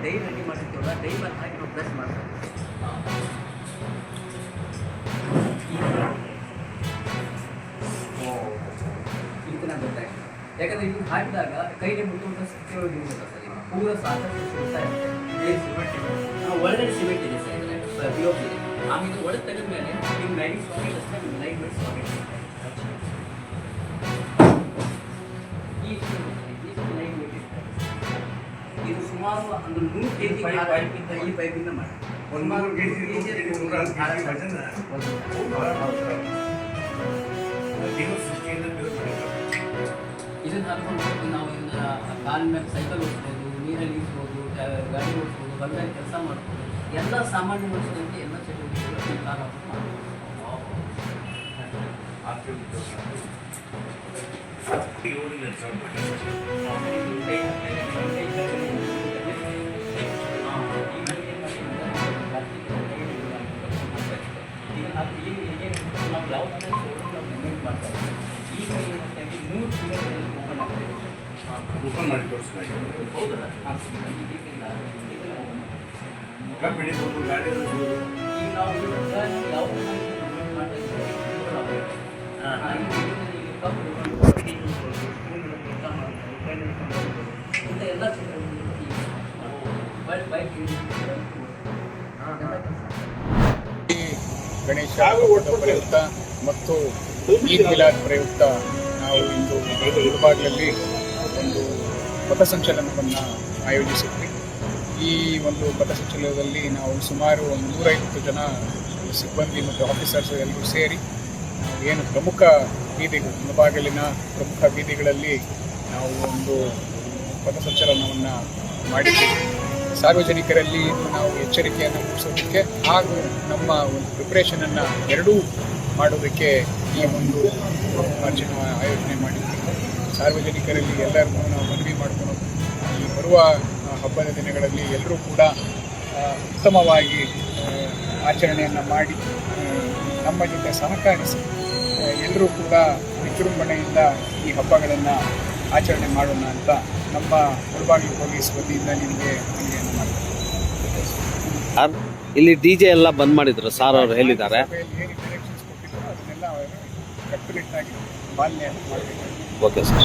Dye ready ಮಾಡಿರ್ತೀವಲ್ಲ dye ಮತ್ತೆ ಹಾಕಿ ನಾವು ಪ್ರೆಸ್ ಮಾಡ್ತೀವಿ. ಈ ಥರ ಗೊತ್ತಾಯ್ತು. ಯಾಕಂದರೆ ಇದನ್ನು ಹಾಕಿದಾಗ ಕೈಗೆ ಮುಟ್ಟುವಂಥ ಶಕ್ತಿ ಒಳಗೆ ಇರುತ್ತೆ ಸರ್. ಈಗ ಪೂರ ಸಾಕಷ್ಟು ಸಿಗ್ತಾ ಇರುತ್ತೆ. ಇದೇ ಸಿಮೆಂಟ್ ಇದೆ, ಒಳಗಡೆ ಸಿಮೆಂಟ್ ಇದೆ ಸರ್. ಇದರ ಪಿ.ಒ.ಪಿ ಇದೆ. ಆಮೇಲೆ ಒಳಗೆ ತೆಗೆದ ಮೇಲೆ ನಿಮ್ಮ ಲೈಟ್ ಸಾಕೆಟ್ ಅಷ್ಟೇ ನಿಮ್ಮ ಲೈಟ್ ಬಿಟ್ಟು ಸಾಕೆಟ್ ಲೈಟ್ ಬಿಟ್ಟಿರ್ತಾರೆ. ಇದು ಸುಮಾರು ಒಂದು 100 kg ಪೈಪಿಂದ ಈ ಪೈಪಿಂದ ಮಾಡಿ ಒಂದು 100 kg ಇದನ್ನು ಹಾಕೊಂಡು ನಾವು ಕಾಲಿನ ಮೇಲೆ ಸೈಕಲ್ ಓಡಿಸ್ಬೋದು, ನೀರಲ್ಲಿ ಈಸ್ಬೋದು, ಗಾಡಿ ಓಡಿಸ್ಬೋದು, ಹೊಲದಲ್ಲಿ ಕೆಲಸ ಮಾಡ್ಬೋದು, ಎಲ್ಲ ಸಾಮಾನ್ಯ ಮನುಷ್ಯರಿಗೆ ಎಲ್ಲ ಚಟುವಟಿಕೆಗಳು ಈ ಕಾಲ ಮಾಡ್ಬೋದು. ಓಪನ್ ಮಾಡಿ ತೋರಿಸ್ತಾರೆ. ಬೆಳಿಬೋದು ಗಾಡಿ ಈಗ ನಾವು ಯಾವ ಎಲ್ಲ ಗಣೇಶ ಪ್ರಯುಕ್ತ ಮತ್ತು ಈದ್ ಮಿಲಾದ್ ಪ್ರಯುಕ್ತ ನಾವು ಇಂದು ಮುಳಬಾಗಿಲಲ್ಲಿ ಒಂದು ಪಥಸಂಚಲನವನ್ನು ಆಯೋಜಿಸಿದ್ವಿ. ಈ ಒಂದು ಪಥಸಂಚಲನದಲ್ಲಿ ನಾವು ಸುಮಾರು 150 ಜನ ಸಿಬ್ಬಂದಿ ಮತ್ತು ಆಫೀಸರ್ಸ್ ಎಲ್ಲರೂ ಸೇರಿ ನಾವು ಏನು ಪ್ರಮುಖ ಬೀದಿಗಳು, ಮುಳಬಾಗಿಲಿನ ಪ್ರಮುಖ ಬೀದಿಗಳಲ್ಲಿ ನಾವು ಒಂದು ಪಥಸಂಚಲನವನ್ನು ಮಾಡಿದ್ದೀವಿ. ಸಾರ್ವಜನಿಕರಲ್ಲಿ ನಾವು ಎಚ್ಚರಿಕೆಯನ್ನು ಮೂಡಿಸೋದಕ್ಕೆ ಹಾಗೂ ನಮ್ಮ ಒಂದು ಪ್ರಿಪ್ರೇಷನನ್ನು ಎರಡೂ ಮಾಡೋದಕ್ಕೆ ಈ ಒಂದು ಮಾರ್ಚನ್ನು ಆಯೋಜನೆ ಮಾಡಿದ್ದೀವಿ. ಸಾರ್ವಜನಿಕರಲ್ಲಿ ಎಲ್ಲರಿಗೂ ನಾವು ಮನವಿ ಮಾಡಿಕೊಂಡು ಈ ಬರುವ ಹಬ್ಬದ ದಿನಗಳಲ್ಲಿ ಎಲ್ಲರೂ ಕೂಡ ಉತ್ತಮವಾಗಿ ಆಚರಣೆಯನ್ನು ಮಾಡಿ ನಮ್ಮ ಜೊತೆ ಸಹಕರಿಸಿ ಎಲ್ಲರೂ ಕೂಡ ವಿಜೃಂಭಣೆಯಿಂದ ಈ ಹಬ್ಬಗಳನ್ನು ಆಚರಣೆ ಮಾಡೋಣ ಅಂತ ನಮ್ಮ ಮುಳಬಾಗಿಲು ಪೊಲೀಸ್ ವತಿಯಿಂದ ನಿಮಗೆ ಮನವಿಯನ್ನು ಮಾಡ್ತಾರೆ. ಇಲ್ಲಿ DJ ಎಲ್ಲ ಬಂದ್ ಮಾಡಿದ್ರು ಸಾರ್ ಅವರು ಹೇಳಿದ್ದಾರೆ. ಏನು ಡೈರೆಕ್ಷನ್ಸ್ ಕೊಟ್ಟಿದ್ರು ಅದನ್ನೆಲ್ಲ ಕಟ್ಟುನಿಟ್ಟಾಗಿ ಪಾಲನೆ ಮಾಡಬೇಕು. Okay sir.